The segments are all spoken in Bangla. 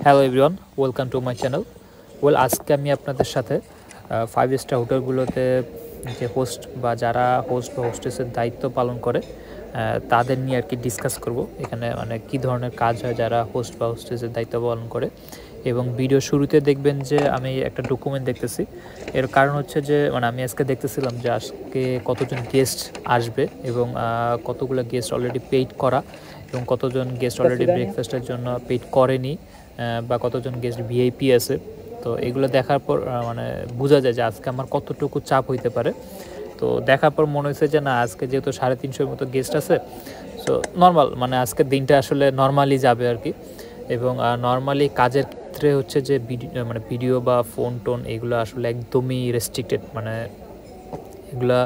Hello everyone, welcome to my channel. আজকে আমি আপনাদের সাথে 5 স্টার হোটেলগুলোতে যে হোস্ট বা যারা হোস্ট বা হোস্টেসের দায়িত্ব পালন করে তাদের নিয়ে আর কি ডিসকাস করব। এখানে মানে কী ধরনের কাজ হয় যারা হোস্ট বা হোস্টেসের দায়িত্ব পালন করে। এবং ভিডিও শুরুতে দেখবেন যে আমি একটা ডকুমেন্ট দেখতেছি। এর কারণ হচ্ছে যে মানে আমি আজকে দেখতেছিলাম যে আজকে কতজন গেস্ট আসবে এবং কতগুলো গেস্ট অলরেডি পেইড করা এবং কতজন গেস্ট অলরেডি ব্রেকফাস্টের জন্য পেইড করেনি বা কতজন গেস্ট ভিআইপি আছে। তো এগুলো দেখার পর মানে বোঝা যায় যে আজকে আমার কতটুকু চাপ হইতে পারে। তো দেখার পর মনে হয়েছে যে না, আজকে যেহেতু 350-এর মতো গেস্ট আছে, সো নর্মাল মানে আজকের দিনটা আসলে নর্মালি যাবে আর কি। এবং নর্মালি কাজের ক্ষেত্রে হচ্ছে যে ভিডিও বা ফোন টোন এগুলো আসলে একদমই রেস্ট্রিক্টেড, মানে এগুলা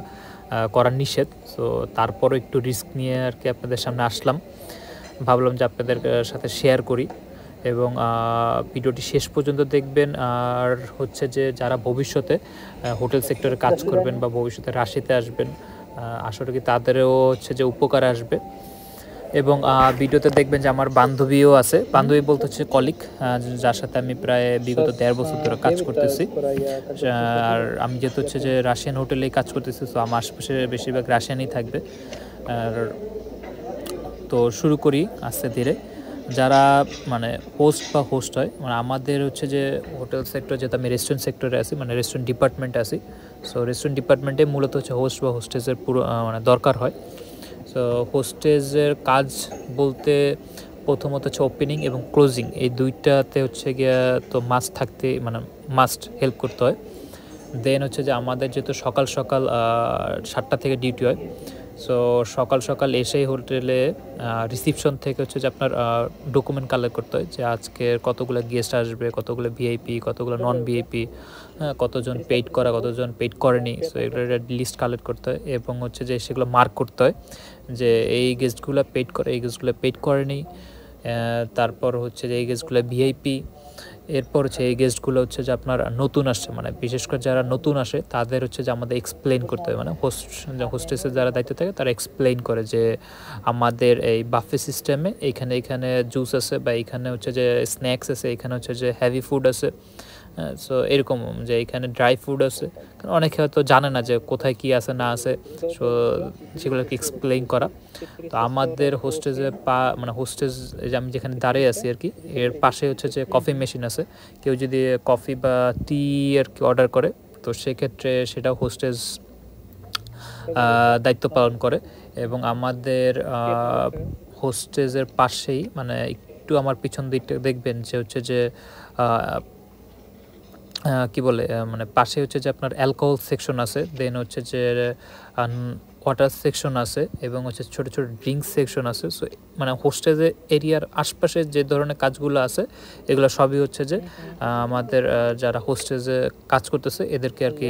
করার নিষেধ। সো তারপরও একটু রিস্ক নিয়ে আর কি আপনাদের সামনে আসলাম, ভাবলাম যে আপনাদের সাথে শেয়ার করি। এবং ভিডিওটি শেষ পর্যন্ত দেখবেন। আর হচ্ছে যে যারা ভবিষ্যতে হোটেল সেক্টরে কাজ করবেন বা ভবিষ্যতে রাশিতে আসবেন, আশা করি তাদেরও হচ্ছে যে উপকার আসবে। এবং ভিডিওতে দেখবেন যে আমার বান্ধবীও আছে, বান্ধবী বলতে হচ্ছে কলিগ, যার সাথে আমি প্রায় বিগত 1.5 বছর ধরে কাজ করতেছি। আর আমি যেহেতু হচ্ছে যে রাশিয়ান হোটেলেই কাজ করতেছি, তো আমার আশেপাশে বেশিরভাগ রাশিয়ানই থাকবে। আর তো শুরু করি আস্তে ধীরে। যারা মানে হোস্ট হয়, মানে আমাদের হচ্ছে যে হোটেল সেক্টর, যেহেতু আমি রেস্টুরেন্ট সেক্টরে আছি, মানে রেস্টুরেন্ট ডিপার্টমেন্টে আছি। সো রেস্টুরেন্ট ডিপার্টমেন্টে মূলত হচ্ছে হোস্ট বা হোস্টেসের পুরো মানে দরকার হয়। সো হোস্টেসের কাজ বলতে প্রথমত হচ্ছে ওপেনিং এবং ক্লোজিং, এই দুইটাতে হচ্ছে গিয়া তো মাস্ট থাকতে, মানে মাস্ট হেল্প করতে হয়। দেন হচ্ছে যে আমাদের যেহেতু সকাল 7টা থেকে ডিউটি হয়, সো সকাল এসেই হোটেলে রিসিপশন থেকে হচ্ছে যে আপনার ডকুমেন্ট কালেক্ট করতে হয় যে আজকের কতগুলো গেস্ট আসবে, কতগুলো ভিআইপি, কতগুলো নন ভিআইপি, কতজন পেইড করা, কতজন পেইড করেনি। সো এগুলোর লিস্ট কালেক্ট করতে হয় এবং হচ্ছে যে সেগুলো মার্ক করতে হয় যে এই গেস্টগুলো পেইড করে, এই গেস্টগুলো পেইড করেনি। তারপর হচ্ছে যে এই গেস্টগুলো ভিআইপি। এরপর হচ্ছে এই গেস্টগুলো হচ্ছে যে আপনার নতুন আসছে, মানে বিশেষ করে যারা নতুন আসে তাদের হচ্ছে যে আমাদের এক্সপ্লেন করতে হয়, মানে হোস্টেসের যারা দায়িত্ব থাকে তারা এক্সপ্লেন করে যে আমাদের এই বাফে সিস্টেমে এইখানে জুস আছে, বা এইখানে হচ্ছে যে স্ন্যাক্স আছে, এখানে হচ্ছে যে হেভি ফুড আছে। সো এরকম যে এখানে ড্রাই ফুড আছে, কারণ অনেকে হয়তো জানে না যে কোথায় কী আছে না আছে। সো সেগুলোকে এক্সপ্লেইন করা। তো আমাদের হোস্টেসে মানে হোস্টেস যে আমি যেখানে দাঁড়িয়ে আছি আর কি, এর পাশে হচ্ছে যে কফি মেশিন আছে। কেউ যদি কফি বা টি আর কি অর্ডার করে, তো সেক্ষেত্রে সেটাও হোস্টেস দায়িত্ব পালন করে। এবং আমাদের হোস্টেসের পাশেই, মানে একটু আমার পিছন দিকটা দেখবেন যে হচ্ছে যে কি বলে, মানে পাশে হচ্ছে যে আপনার অ্যালকোহল সেকশন আছে, দেন হচ্ছে যে ওয়াটার সেকশন আছে এবং হচ্ছে ছোটো ছোটো ড্রিঙ্কস সেকশন আছে। সো মানে হোস্টেজের এরিয়ার আশপাশে যে ধরনের কাজগুলো আছে এগুলো সবই হচ্ছে যে আমাদের যারা হোস্টেজে কাজ করতেছে এদেরকে আর কি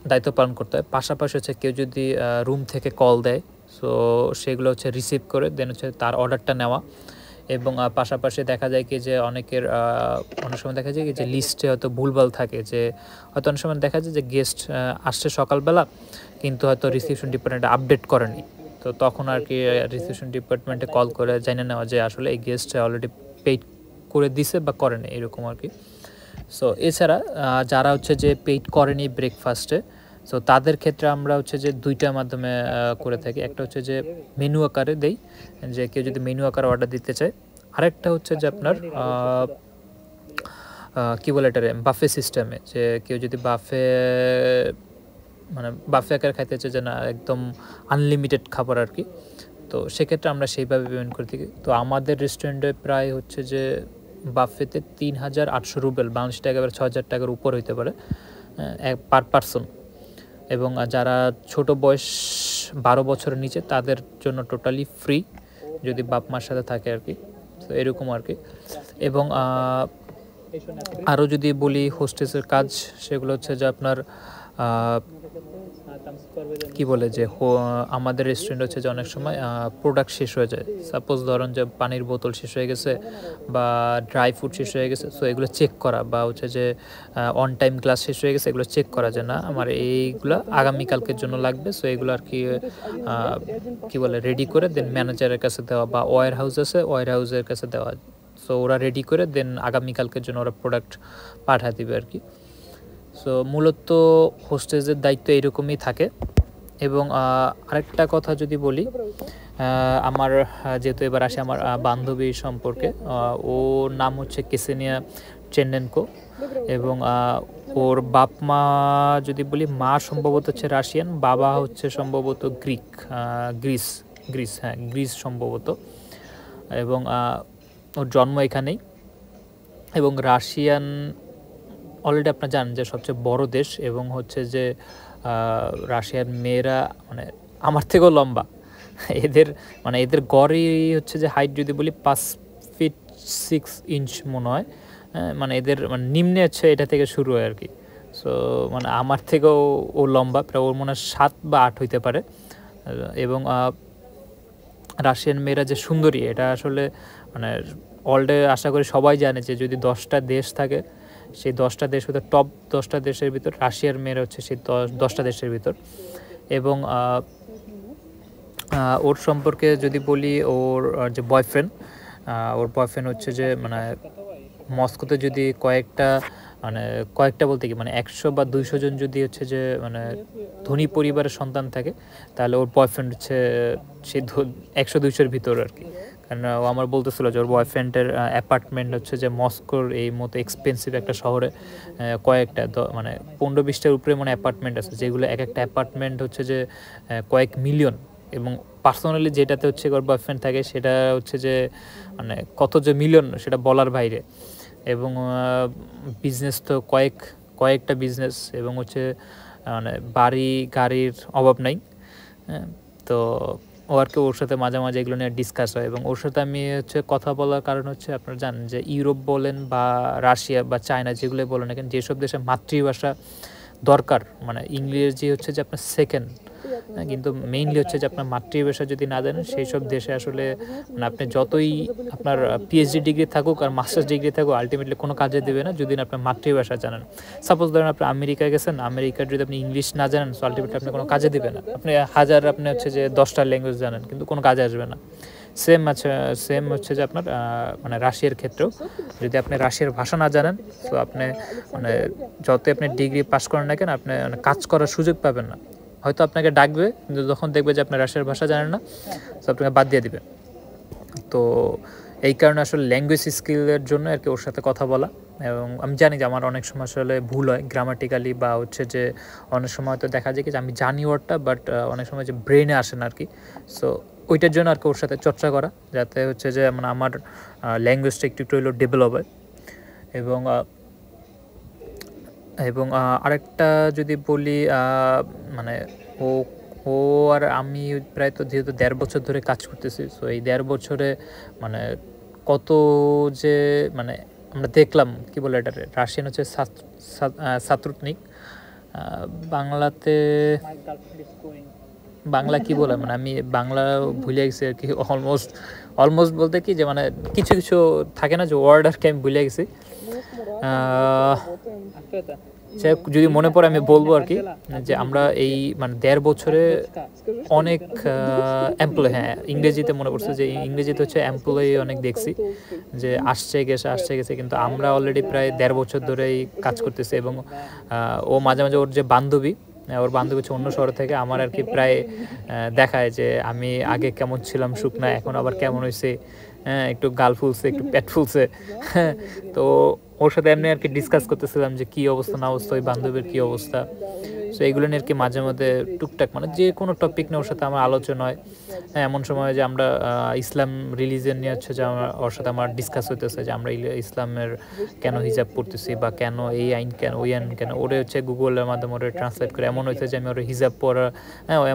দায়িত্ব পালন করতে হয়। পাশাপাশি হচ্ছে কেউ যদি রুম থেকে কল দেয়, সো সেগুলো হচ্ছে রিসিভ করে দেন হচ্ছে তার অর্ডারটা নেওয়া। এবং পাশাপাশি দেখা যায় কি যে অনেক সময় দেখা যায় কি যে লিস্টে হয়তো ভুলভাল থাকে, যে হয়তো অনেক সময় দেখা যায় যে গেস্ট আসছে সকালবেলা কিন্তু হয়তো রিসিপশন ডিপার্টমেন্টে আপডেট করেনি। তো তখন আর কি রিসিপশন ডিপার্টমেন্টে কল করে জেনে নেওয়া যে আসলে এই গেস্ট অলরেডি পেইড করে দিছে বা করেনি, এরকম আর কি। সো এছাড়া যারা হচ্ছে যে পেইড করেনি ব্রেকফাস্টে, সো তাদের ক্ষেত্রে আমরা হচ্ছে যে দুইটার মাধ্যমে করে থাকি। একটা হচ্ছে যে মেনু আকারে দেই, যে কেউ যদি মেনু আকারে অর্ডার দিতে চায়। আরেকটা হচ্ছে যে আপনার কী বলে এটারে বাফে সিস্টেমে, যে কেউ যদি বাফে আকারে খাইতে চায়, যে না একদম আনলিমিটেড খাবার আর কি, তো সেক্ষেত্রে আমরা সেইভাবে পেমেন্ট করে থাকি। তো আমাদের রেস্টুরেন্টে প্রায় হচ্ছে যে বাফেতে 3,800 রুবেল, বাংলাদেশি টাকা 6,000 টাকার উপর হইতে পারে পার পারসন। এবং যারা ছোট বয়স 12 বছরের নিচে তাদের জন্য টোটালি ফ্রি, যদি বাপ মার সাথে থাকে আর কি। তো এরকম আর কি। এবং আরও যদি বলি হোস্টেসের কাজ, সেগুলো হচ্ছে যে আপনার কি বলে যে আমাদের রেস্টুরেন্ট হচ্ছে যে অনেক সময় প্রোডাক্ট শেষ হয়ে যায়। সাপোজ ধরেন যে পানির বোতল শেষ হয়ে গেছে বা ড্রাই ফুড শেষ হয়ে গেছে, সো এগুলো চেক করা, বা হচ্ছে যে অন টাইম গ্লাস শেষ হয়ে গেছে, এগুলো চেক করা যে না আমার এইগুলো আগামীকালকের জন্য লাগবে। সো এগুলো আর কি বলে রেডি করে দেন ম্যানেজারের কাছে দেওয়া, বা ওয়্যার হাউস আছে ওয়্যার হাউসের কাছে দেওয়া। সো ওরা রেডি করে দেন আগামীকালকের জন্য ওরা প্রোডাক্ট পাঠা দিবে আর কি। সো মূলত হোস্টেজের দায়িত্ব এরকমই থাকে। এবং আরেকটা কথা যদি বলি, আমার যেহেতু এবার আসে আমার বান্ধবী সম্পর্কে, ওর নাম হচ্ছে কেসেনিয়া চেন্ডেনকো এবং ওর বাপ মা যদি বলি, মা সম্ভবত হচ্ছে রাশিয়ান, বাবা হচ্ছে সম্ভবত গ্রিস সম্ভবত, এবং ওর জন্ম এখানেই। এবং রাশিয়ান অলরেডি আপনারা জানেন যে সবচেয়ে বড় দেশ, এবং হচ্ছে যে রাশিয়ার মেয়েরা মানে আমার থেকেও লম্বা। এদের গড়ই হচ্ছে যে হাইট যদি বলি 5 ফিট 6 ইঞ্চ মনে হয়, মানে এদের মানে নিম্নে হচ্ছে এটা থেকে শুরু হয় আর কি। সো মানে আমার থেকেও ও লম্বা, প্রায় ওর মনে হয় 7 বা 8 হইতে পারে। এবং রাশিয়ান মেয়েরা যে সুন্দরী, এটা আসলে মানে অলরেডি আশা করি সবাই জানে যে যদি 10টা দেশ থাকে, সেই 10টা দেশ ভিতর টপ 10টা দেশের ভিতর রাশিয়ার মেয়েরা হচ্ছে সেই 10টা দেশের ভিতর। এবং ওর সম্পর্কে যদি বলি, ওর যে বয়ফ্রেন্ড হচ্ছে যে মানে মস্কোতে যদি কয়েকটা বলতে কি মানে 100 বা 200 জন যদি হচ্ছে যে মানে ধনী পরিবারের সন্তান থাকে, তাহলে ওর বয়ফ্রেন্ড হচ্ছে সেই 100-200-র ভিতর আর কি। কারণ ও আমার বলতেছিল যে ওর বয়ফ্রেন্ডের অ্যাপার্টমেন্ট হচ্ছে যে মস্কোর এই মতো এক্সপেন্সিভ একটা শহরে কয়েকটা মানে 15-20টার উপরে মানে অ্যাপার্টমেন্ট আছে, যেগুলো এক একটা অ্যাপার্টমেন্ট হচ্ছে যে কয়েক মিলিয়ন। এবং পার্সোনালি যেটাতে হচ্ছে ওর বয়ফ্রেন্ড থাকে, সেটা হচ্ছে যে মানে কত যে মিলিয়ন সেটা বলার বাইরে। এবং বিজনেস তো কয়েকটা বিজনেস, এবং হচ্ছে মানে বাড়ি গাড়ির অভাব নাই। তো ও আর কি ওর সাথে মাঝে মাঝে এগুলো নিয়ে ডিসকাস হয়। এবং ওর সাথে আমি হচ্ছে কথা বলার কারণ হচ্ছে, আপনারা জানেন যে ইউরোপ বলেন বা রাশিয়া বা চায়না যেগুলো বলেন এখন, যেসব দেশে মাতৃভাষা দরকার, মানে ইংরেজি হচ্ছে যে আপনার সেকেন্ড, কিন্তু মেইনলি হচ্ছে যে আপনার মাতৃভাষা যদি না জানেন, সেই সব দেশে আসলে মানে আপনি যতই আপনার পিএইচডি ডিগ্রি থাকুক আর মাস্টার্স ডিগ্রি থাকুক, আলটিমেটলি কোনো কাজে দেবে না যদি আপনার মাতৃভাষা জানেন। সাপোজ ধরেন আপনি আমেরিকায় গেছেন, আমেরিকার যদি আপনি ইংলিশ না জানেন, সো আলটিমেটলি আপনি কোনো কাজে দেবে না। আপনি আপনি হচ্ছে যে 10টা ল্যাঙ্গুয়েজ জানেন, কিন্তু কোনো কাজে আসবে না। সেম হচ্ছে যে আপনার মানে রাশিয়ার ক্ষেত্রেও যদি আপনি রাশিয়ার ভাষা না জানেন, তো আপনি মানে যতই আপনি ডিগ্রি পাস করেন না কেন, আপনি মানে কাজ করার সুযোগ পাবেন না। হয়তো আপনাকে ডাকবে, কিন্তু যখন দেখবে যে আপনি রাশিয়ার ভাষা জানেন না, তো আপনাকে বাদ দিয়ে দিবে। তো এই কারণে আসলে ল্যাঙ্গুয়েজ স্কিলের জন্য আর কি ওর সাথে কথা বলা। এবং আমি জানি যে আমার অনেক সময় আসলে ভুল হয় গ্রামাটিক্যালি, বা হচ্ছে যে অনেক সময় তো দেখা যায় কি যে আমি জানি ওয়ার্ডটা, বাট অনেক সময় যে ব্রেনে আসে না আর কি। সো ওইটার জন্য আর কি ওর সাথে চর্চা করা, যাতে হচ্ছে যে মানে আমার ল্যাঙ্গুয়েজটা একটু হলেও ডেভেলপ হয়। এবং আরেকটা যদি বলি, মানে ও ও আর আমি প্রায় তো যেহেতু 1.5 বছর ধরে কাজ করতেছি, সো এই 1.5 বছরে মানে কত যে মানে আমরা দেখলাম, কি বলে এটা, রাশিয়ান হচ্ছে সাত্রুতনিক, বাংলা কি বলে, মানে আমি বাংলা ভুলে গেছি আর কি। অলমোস্ট বলতে কি যে মানে কিছু কিছু থাকে না যে ওয়ার্ড আর কি আমি ভুলে গেছি। যদি মনে পড়ে আমি বলবো আর কি, যে আমরা এই মানে 1.5 বছরে অনেক এমপ্লয়, ইংরেজিতে মনে পড়ছে যে ইংরেজিতে হচ্ছে এমপ্লয়ি অনেক দেখছি যে আসছে গেছে, কিন্তু আমরা অলরেডি প্রায় 1.5 বছর ধরেই কাজ করতেছি। এবং ও মাঝে মাঝে ওর যে বান্ধবী হচ্ছে অন্য শহর থেকে, আমার আর কি প্রায় দেখায় যে আমি আগে কেমন ছিলাম শুকনা, এখন আবার কেমন হয়েছে, একটু গাল ফুলছে, একটু পেট ফুলছে। তো ওর সাথে এমনি আর কি ডিসকাস করতেছিলাম যে কী অবস্থা না অবস্থা, ওই বান্ধবীর কী অবস্থা। সো এগুলো নিয়ে আর কি মাঝে মধ্যে টুকটাক মানে যে কোনো টপিক নিয়ে ওর সাথে আমার আলোচনা হয়। এমন সময় যে আমরা ইসলাম রিলিজিয়ন নিয়ে হচ্ছে যে ওর সাথে আমার ডিসকাস হইতেছে যে আমরা ইসলামের কেন হিজাব পড়তেছি, বা কেন এই আইন কেন ওই আইন কেন, ওরে হচ্ছে গুগলের মাধ্যমে ওরে ট্রান্সলেট করে। এমন হয়েছে যে আমি ওর হিজাব পড়া,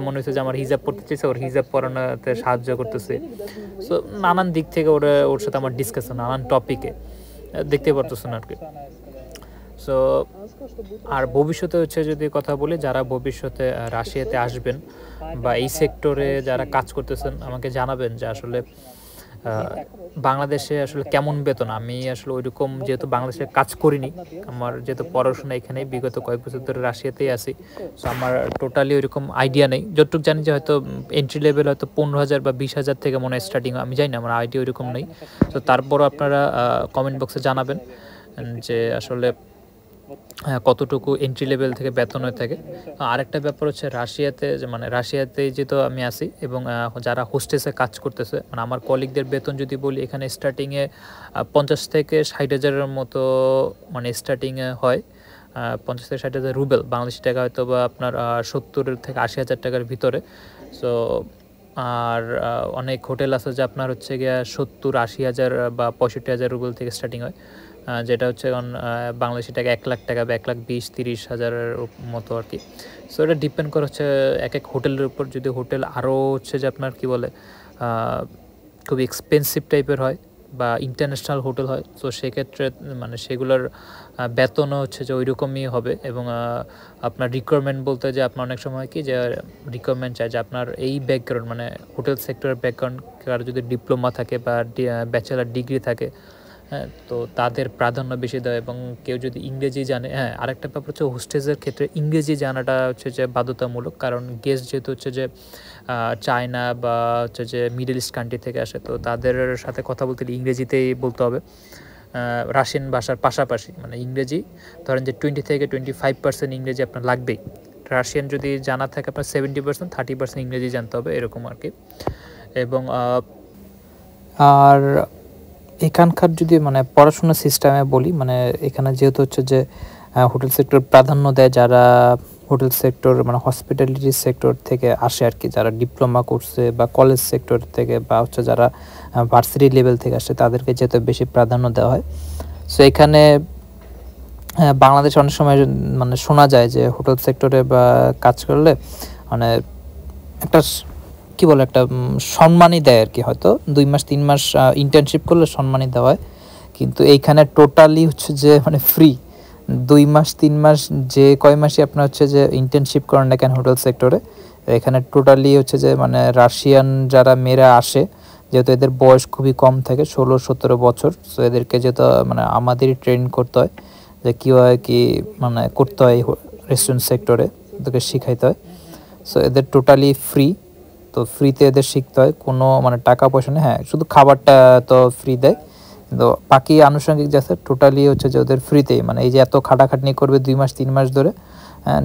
এমন হয়েছে যে আমার হিজাব পড়তে চাইছে, ওর হিজাব পড়ানোতে সাহায্য করতেছে। সো নানান দিক থেকে ওর সাথে আমার ডিসকাশন নানান টপিকে দেখতে পারতেছেন আর কি। সো আর ভবিষ্যতে হচ্ছে যদি কথা বলি, যারা ভবিষ্যতে রাশিয়াতে আসবেন বা এই সেক্টরে যারা কাজ করতেছেন, আমাকে জানাবেন যে আসলে বাংলাদেশে আসলে কেমন বেতন, আমি আসলে ওইরকম যেহেতু বাংলাদেশে কাজ করিনি, আমার যেহেতু পড়াশোনা এখানেই বিগত কয়েক বছর ধরে রাশিয়াতেই আছি, সো আমার টোটালি ওইরকম আইডিয়া নেই। যতটুকু জানি যে হয়তো এন্ট্রি লেভেল হয়তো 15,000 বা 20,000 থেকে মনে হয় স্টার্টিং, আমি জানি না, আমার আইডিয়া ওইরকম নেই। তো তারপরও আপনারা কমেন্ট বক্সে জানাবেন যে আসলে কতটুকু এন্ট্রি লেভেল থেকে বেতন হয়ে থাকে। আরেকটা ব্যাপার হচ্ছে রাশিয়াতে, যে মানে রাশিয়াতে যেহেতু আমি আসি এবং যারা হোস্টেসে কাজ করতেছে, মানে আমার কলিগদের বেতন যদি বলি, এখানে স্টার্টিংয়ে 50 থেকে 60,000-এর মতো মানে স্টার্টিংয়ে হয়। 50 থেকে 60,000 রুবেল, বাংলাদেশি টাকা হয়তো বা আপনার 70 থেকে 80,000 টাকার ভিতরে। সো আর অনেক হোটেল আছে যে আপনার হচ্ছে গিয়া 70-80,000 বা 65,000 রুবেল থেকে স্টার্টিং হয়, যেটা হচ্ছে এখন বাংলাদেশি টাকা 1 লাখ টাকা বা 1,20,000-30,000-এর মতো আর কি। সো এটা ডিপেন্ড করে হচ্ছে এক এক হোটেলের উপর। যদি হোটেল আরও হচ্ছে যে আপনার কি বলে খুব এক্সপেন্সিভ টাইপের হয় বা ইন্টারন্যাশনাল হোটেল হয়, তো সেক্ষেত্রে মানে সেগুলোর বেতনও হচ্ছে যে ওই রকমই হবে। এবং আপনার রিকোয়ারমেন্ট বলতে যে আপনার অনেক সময় কি যে রিকোয়ারমেন্ট চায় যে আপনার এই ব্যাকগ্রাউন্ড, মানে হোটেল সেক্টরের ব্যাকগ্রাউন্ড, কারো যদি ডিপ্লোমা থাকে বা ব্যাচেলার ডিগ্রি থাকে, হ্যাঁ, তো তাদের প্রাধান্য বেশি দেয়। এবং কেউ যদি ইংরেজি জানে, হ্যাঁ, আরেকটা ব্যাপার হচ্ছে হোস্টেজের ক্ষেত্রে ইংরেজি জানাটা হচ্ছে যে বাধ্যতামূলক, কারণ গেস্ট যেহেতু হচ্ছে যে চায়না বা হচ্ছে যে মিডল ইস্ট কান্ট্রি থেকে আসে, তো তাদের সাথে কথা বলতে ইংরেজিতেই বলতে হবে, রাশিয়ান ভাষার পাশাপাশি। মানে ইংরেজি ধরেন যে 20 থেকে 25% ইংরেজি আপনার লাগবেই। রাশিয়ান যদি জানা থাকে আপনার 70%, 30% ইংরেজি জানতে হবে, এরকম আর কি। এবং আর এখানকার যদি মানে পড়াশোনার সিস্টেমে বলি, মানে এখানে যেহেতু হচ্ছে যে হোটেল সেক্টর প্রাধান্য দেয়, যারা হোটেল সেক্টর মানে হসপিটালিটি সেক্টর থেকে আসে আর কি, যারা ডিপ্লোমা করছে বা কলেজ সেক্টর থেকে বা হচ্ছে যারা ভার্সিটি লেভেল থেকে আসে, তাদেরকে যেহেতু বেশি প্রাধান্য দেওয়া হয়। সো এখানে বাংলাদেশ অনেক সময় মানে শোনা যায় যে হোটেল সেক্টরে বা কাজ করলে মানে একটা কি বলে একটা সম্মানই দেয় আর কি, হয়তো 2 মাস 3 মাস ইন্টার্নশিপ করলে সম্মানই দেওয়া হয়। কিন্তু এইখানে টোটালি হচ্ছে যে মানে ফ্রি 2 মাস 3 মাস যে কয় মাসই আপনার হচ্ছে যে ইন্টার্নশিপ করেন না কেন হোটেল সেক্টরে, এখানে টোটালি হচ্ছে যে মানে রাশিয়ান যারা মেয়েরা আসে, যেহেতু এদের বয়স খুবই কম থাকে, 16-17 বছর, সো এদেরকে যেহেতু মানে আমাদেরই ট্রেন করতে হয় যে কীভাবে কি মানে করতে হয় রেস্টুরেন্ট সেক্টরে, ওদেরকে শিখাইতে হয়। সো এদের টোটালি ফ্রি, তো ফ্রিতে এদের শিখতে হয়, কোনো মানে টাকা পয়সা নেই। হ্যাঁ, শুধু খাবারটা তো ফ্রি দেয়, কিন্তু বাকি আনুষঙ্গিক যা আছে টোটালি হচ্ছে যে ওদের ফ্রিতেই। মানে এই যে এত খাটাখাটনি করবে 2 মাস 3 মাস ধরে,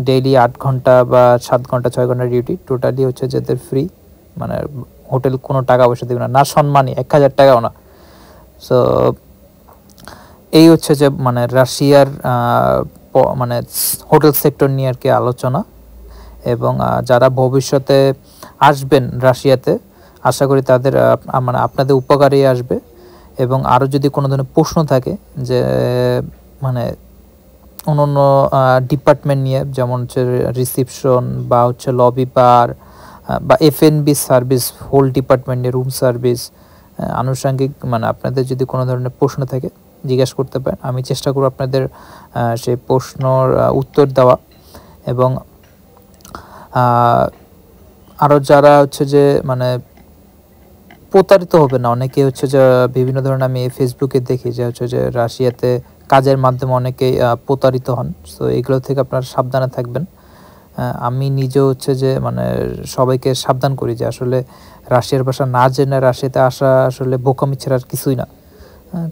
ডেইলি 8 ঘন্টা বা 7 ঘন্টা 6 ঘন্টা ডিউটি, টোটালি হচ্ছে যে এদের ফ্রি। মানে হোটেল কোনো টাকা পয়সা দেবে না, না সম্মানই 1,000 টাকাও না। সো এই হচ্ছে যে মানে রাশিয়ার মানে হোটেল সেক্টর নিয়ে আর কি আলোচনা। এবং যারা ভবিষ্যতে আসবেন রাশিয়াতে, আশা করি তাদের মানে আপনাদের উপকারেই আসবে। এবং আরও যদি কোনো ধরনের প্রশ্ন থাকে যে মানে অন্য ডিপার্টমেন্ট নিয়ে, যেমন হচ্ছে রিসিপশন বা হচ্ছে লবি বার বা F&B সার্ভিস, হোল ডিপার্টমেন্ট নিয়ে রুম সার্ভিস, আনুষঙ্গিক মানে আপনাদের যদি কোনো ধরনের প্রশ্ন থাকে জিজ্ঞেস করতে পারেন, আমি চেষ্টা করব আপনাদের সেই প্রশ্নর উত্তর দেওয়া। এবং আরও যারা হচ্ছে যে মানে প্রতারিত হবে না, অনেকে হচ্ছে যে বিভিন্ন ধরনের আমি ফেসবুকে দেখি যে হচ্ছে যে রাশিয়াতে কাজের মাধ্যমে অনেকেই প্রতারিত হন। সো এগুলো থেকে আপনারা সাবধানে থাকবেন। আমি নিজেও হচ্ছে যে মানে সবাইকে সাবধান করি যে আসলে রাশিয়ার ভাষা না জেনে রাশিয়াতে আসা আসলে বোকামি ছাড়া আর কিছুই না।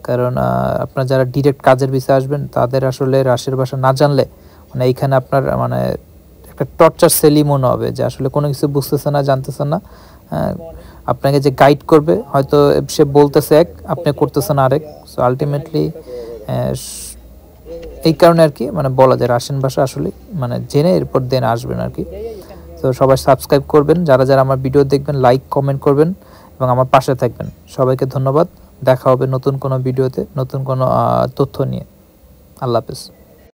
কারণ আপনার যারা ডিরেক্ট কাজের বিষয়ে আসবেন, তাদের আসলে রাশিয়ার ভাষা না জানলে মানে এইখানে আপনার মানে একটা টর্চার সেলই মনে হবে যে আসলে কোনো কিছু বুঝতেছে না, জানতেছে না। আপনাকে যে গাইড করবে হয়তো সে বলতেছে এক, আপনি করতেছেন আরেক। সো আলটিমেটলি এই কারণে আর কি মানে বলা যায় রাশিয়ান ভাষা আসলে মানে জেনে এরপর দেন আসবেন আর কি। তো সবাই সাবস্ক্রাইব করবেন, যারা যারা আমার ভিডিও দেখবেন লাইক কমেন্ট করবেন এবং আমার পাশে থাকবেন। সবাইকে ধন্যবাদ, দেখা হবে নতুন কোনো ভিডিওতে নতুন কোনো তথ্য নিয়ে। আল্লাহ হাফেজ।